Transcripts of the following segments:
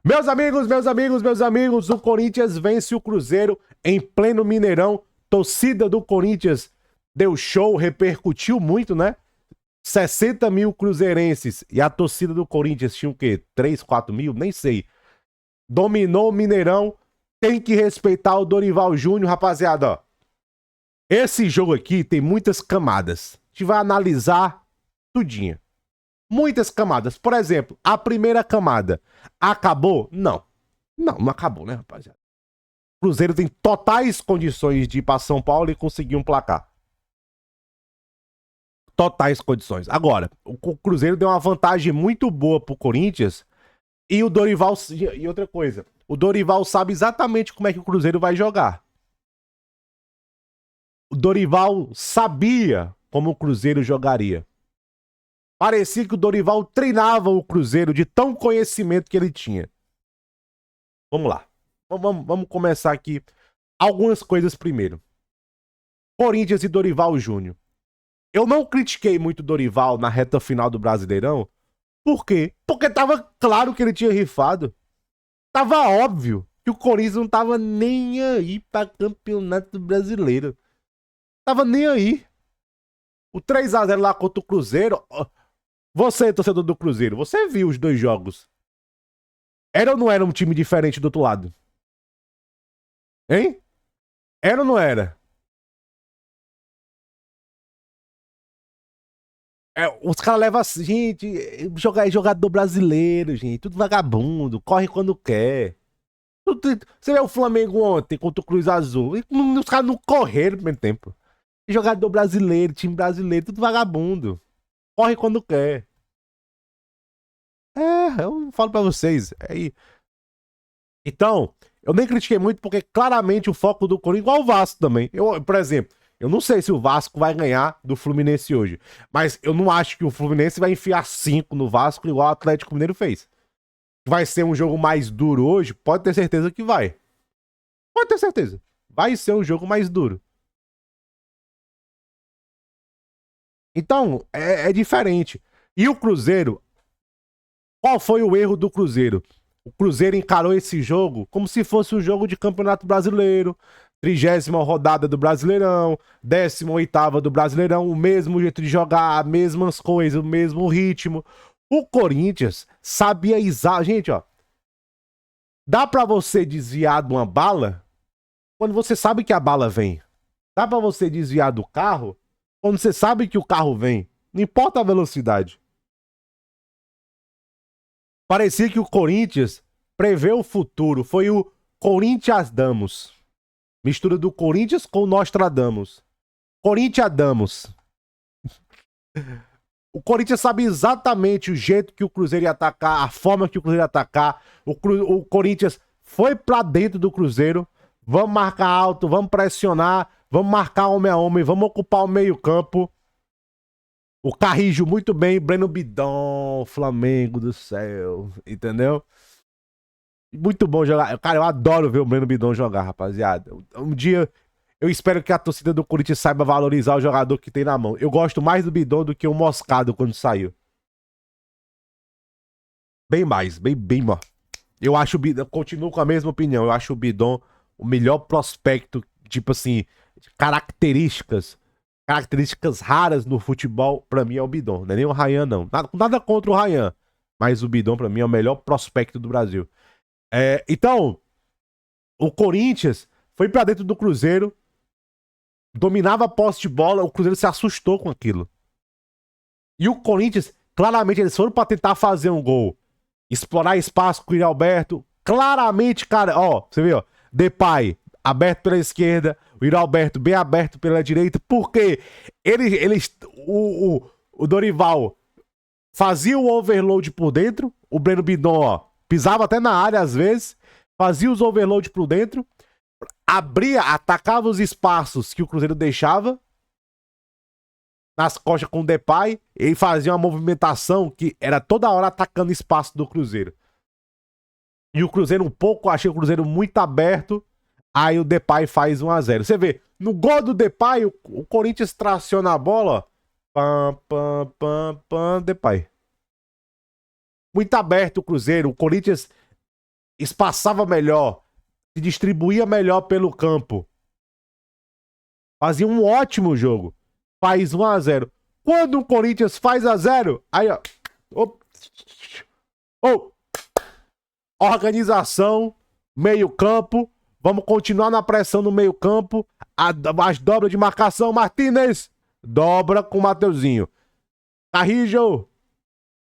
Meus amigos, o Corinthians vence o Cruzeiro em pleno Mineirão. Torcida do Corinthians deu show, repercutiu muito, né? 60 mil cruzeirenses e a torcida do Corinthians tinha o quê? 3, 4 mil? Nem sei. Dominou o Mineirão. Tem que respeitar o Dorival Júnior, rapaziada, ó. Esse jogo aqui tem muitas camadas. A gente vai analisar tudinho. Muitas camadas. Por exemplo, a primeira camada. Acabou? Não. Não acabou, né, rapaziada? O Cruzeiro tem totais condições de ir para São Paulo e conseguir um placar. Totais condições. Agora, o Cruzeiro deu uma vantagem muito boa pro Corinthians e o Dorival... E outra coisa, o Dorival sabe exatamente como é que o Cruzeiro vai jogar. O Dorival sabia como o Cruzeiro jogaria. Parecia que o Dorival treinava o Cruzeiro de tão conhecimento que ele tinha. Vamos lá. Vamos começar aqui. Algumas coisas primeiro. Corinthians e Dorival Júnior. Eu não critiquei muito o Dorival na reta final do Brasileirão. Por quê? Porque tava claro que ele tinha rifado. Tava óbvio que o Corinthians não tava nem aí pra Campeonato Brasileiro. Tava nem aí. O 3-0 lá contra o Cruzeiro... Você, torcedor do Cruzeiro, você viu os dois jogos? Era ou não era um time diferente do outro lado? Hein? Era ou não era? Os caras levam assim, gente, jogador brasileiro, gente, tudo vagabundo, corre quando quer. Você vê o Flamengo ontem contra o Cruz Azul, os caras não correram no primeiro tempo. Jogador brasileiro, time brasileiro, tudo vagabundo. Corre quando quer. Eu falo pra vocês. Então, eu nem critiquei muito porque claramente o foco do Corinthians, igual o Vasco também. Por exemplo, eu não sei se o Vasco vai ganhar do Fluminense hoje, mas eu não acho que o Fluminense vai enfiar 5 no Vasco igual o Atlético Mineiro fez. Vai ser um jogo mais duro hoje? Pode ter certeza que vai. Pode ter certeza. Vai ser um jogo mais duro. Então, é diferente. E o Cruzeiro, qual foi o erro do Cruzeiro? O Cruzeiro encarou esse jogo como se fosse um jogo de Campeonato Brasileiro, 30ª rodada do Brasileirão, 18ª do Brasileirão, o mesmo jeito de jogar, as mesmas coisas, o mesmo ritmo. O Corinthians sabia Gente, ó, dá pra você desviar de uma bala quando você sabe que a bala vem. Dá pra você desviar do carro quando você sabe que o carro vem. Não importa a velocidade. Parecia que o Corinthians prevê o futuro. Foi o Corinthians Damos. Mistura do Corinthians com Nostradamus. Corinthians Damos. O Corinthians sabe exatamente o jeito que o Cruzeiro ia atacar, a forma que o Cruzeiro ia atacar. O Corinthians foi pra dentro do Cruzeiro. Vamos marcar alto, vamos pressionar, vamos marcar homem a homem, vamos ocupar o meio-campo. O Carrijo muito bem, Breno Bidon, Flamengo do céu, entendeu? Muito bom jogar. Cara, eu adoro ver o Breno Bidon jogar, rapaziada. Um dia eu espero que a torcida do Corinthians saiba valorizar o jogador que tem na mão. Eu gosto mais do Bidon do que o Moscado quando saiu. Bem mais, bem mais. Eu acho o Bidon, continuo com a mesma opinião. Eu acho o Bidon o melhor prospecto, tipo assim, características raras no futebol, pra mim é o Bidon. Não é nem o Ryan, não. Nada contra o Ryan, mas o Bidon, pra mim, é o melhor prospecto do Brasil. Então, o Corinthians foi pra dentro do Cruzeiro, dominava a posse de bola, o Cruzeiro se assustou com aquilo. E o Corinthians, claramente, eles foram pra tentar fazer um gol, explorar espaço com o Alberto. Claramente, cara, ó, você vê, ó, Depay aberto pela esquerda, o Alberto bem aberto pela direita, porque o Dorival fazia o overload por dentro, o Breno Bidon, ó, pisava até na área às vezes, fazia os overload por dentro, abria, atacava os espaços que o Cruzeiro deixava nas costas com o Depay, ele fazia uma movimentação que era toda hora atacando espaço do Cruzeiro. E o Cruzeiro achei o Cruzeiro muito aberto, aí o Depay faz 1-0. Você vê, no gol do Depay, o Corinthians traciona a bola, ó, Depay. Muito aberto o Cruzeiro, o Corinthians espaçava melhor, se distribuía melhor pelo campo. Fazia um ótimo jogo. Faz 1-0. Quando o Corinthians faz 1-0, aí, ó. Organização, meio-campo. Vamos continuar na pressão no meio-campo. As dobras de marcação. Martínez dobra com o Mateuzinho. Carrijo.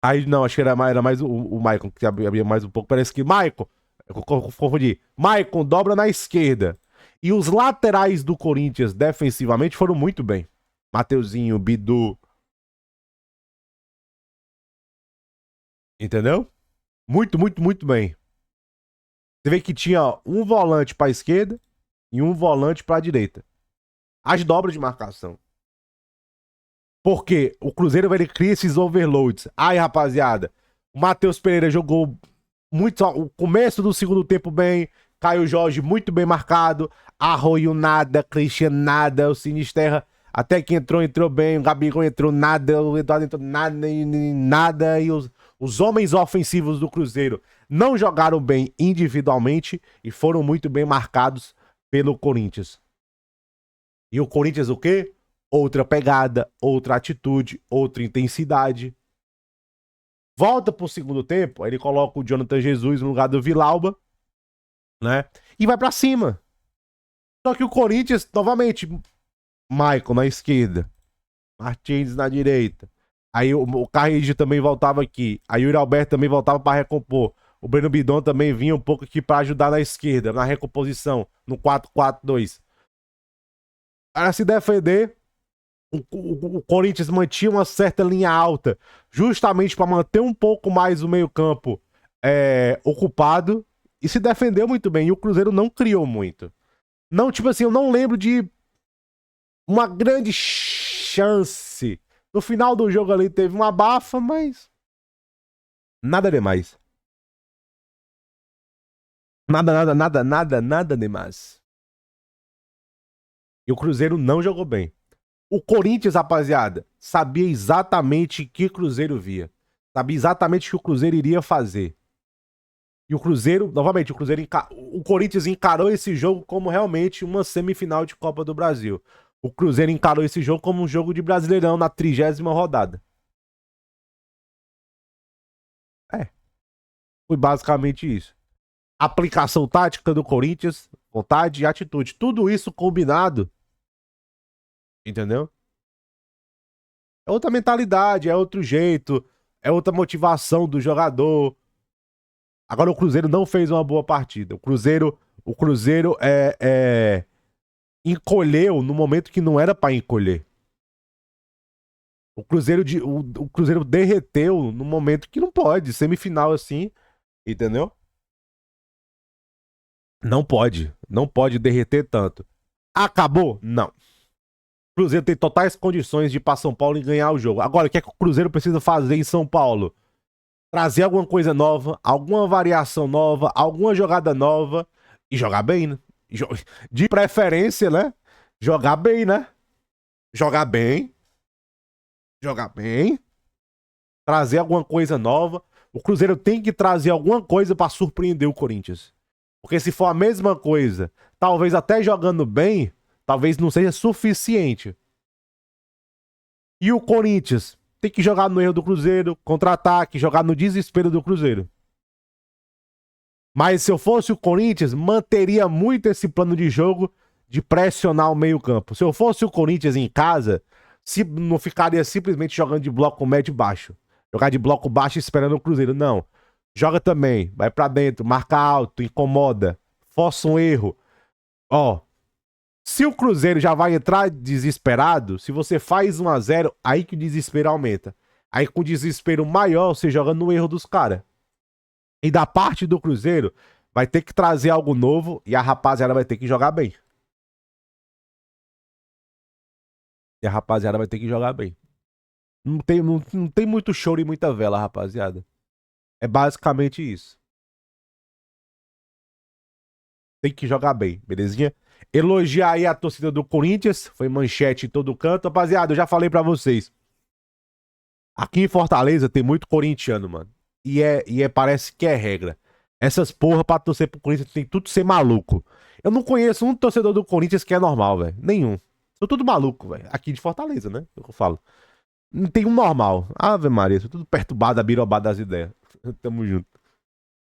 Aí, não, acho que era mais o Maicon, que abria mais um pouco. Parece que Maicon. Eu confundi. Maicon dobra na esquerda. E os laterais do Corinthians, defensivamente, foram muito bem. Mateuzinho, Bidu. Entendeu? Muito, muito, muito bem. Você vê que tinha um volante para a esquerda e um volante para a direita. As dobras de marcação. Porque o Cruzeiro ele cria esses overloads. Aí, rapaziada, o Matheus Pereira jogou muito o começo do segundo tempo bem. Caio Jorge muito bem marcado. Arroio nada, Christian nada, o Sinisterra até que entrou bem. O Gabigol entrou nada, o Eduardo entrou nada. E os homens ofensivos do Cruzeiro não jogaram bem individualmente e foram muito bem marcados pelo Corinthians. E o Corinthians o quê? Outra pegada, outra atitude, outra intensidade. Volta pro segundo tempo, aí ele coloca o Jonathan Jesus no lugar do Vilauba, né? E vai pra cima. Só que o Corinthians, novamente, Maicon na esquerda, Martins na direita. Aí o Carrijo também voltava aqui. Aí o Yuri Alberto também voltava para recompor. O Breno Bidon também vinha um pouco aqui para ajudar na esquerda, na recomposição, no 4-4-2. Para se defender, o Corinthians mantinha uma certa linha alta, justamente para manter um pouco mais o meio-campo ocupado, e se defendeu muito bem. E o Cruzeiro não criou muito. Não, tipo assim, eu não lembro de uma grande chance. No final do jogo ali teve uma abafa, mas nada demais. Nada demais. E o Cruzeiro não jogou bem. O Corinthians, rapaziada, sabia exatamente que Cruzeiro via. Sabia exatamente o que o Cruzeiro iria fazer. E o Cruzeiro, novamente, o Corinthians encarou esse jogo como realmente uma semifinal de Copa do Brasil. O Cruzeiro encarou esse jogo como um jogo de Brasileirão na 30ª rodada. Foi basicamente isso. Aplicação tática do Corinthians, vontade e atitude. Tudo isso combinado. Entendeu? É outra mentalidade, é outro jeito, é outra motivação do jogador. Agora o Cruzeiro não fez uma boa partida. O Cruzeiro encolheu no momento que não era para encolher. O Cruzeiro derreteu no momento que não pode. Semifinal assim, entendeu? Não pode derreter tanto. Acabou? Não. O Cruzeiro tem totais condições de ir para São Paulo e ganhar o jogo. Agora, o que é que o Cruzeiro precisa fazer em São Paulo? Trazer alguma coisa nova, alguma variação nova, alguma jogada nova e jogar bem, né? De preferência, né? Jogar bem, né? Jogar bem. Trazer alguma coisa nova. O Cruzeiro tem que trazer alguma coisa para surpreender o Corinthians. Porque se for a mesma coisa, talvez até jogando bem, talvez não seja suficiente. E o Corinthians tem que jogar no erro do Cruzeiro, contra-ataque, jogar no desespero do Cruzeiro. Mas se eu fosse o Corinthians, manteria muito esse plano de jogo de pressionar o meio-campo. Se eu fosse o Corinthians em casa, não ficaria simplesmente jogando de bloco médio e baixo. Jogar de bloco baixo esperando o Cruzeiro. Não. Joga também, vai pra dentro, marca alto, incomoda, força um erro. Ó, se o Cruzeiro já vai entrar desesperado, se você faz 1-0, aí que o desespero aumenta. Aí com desespero maior, você joga no erro dos caras. E da parte do Cruzeiro, vai ter que trazer algo novo e a rapaziada vai ter que jogar bem. Não tem muito choro e muita vela, rapaziada. É basicamente isso. Tem que jogar bem, belezinha? Elogiar aí a torcida do Corinthians. Foi manchete em todo canto. Rapaziada, eu já falei pra vocês. Aqui em Fortaleza tem muito corintiano, mano. Parece que é regra. Essas porra pra torcer pro Corinthians tem tudo ser maluco. Eu não conheço um torcedor do Corinthians que é normal, velho. Nenhum. São tudo maluco, velho. Aqui de Fortaleza, né? É o que eu falo. Não tem um normal. Ave Maria, sou tudo perturbado, abirobado das ideias. Tamo junto.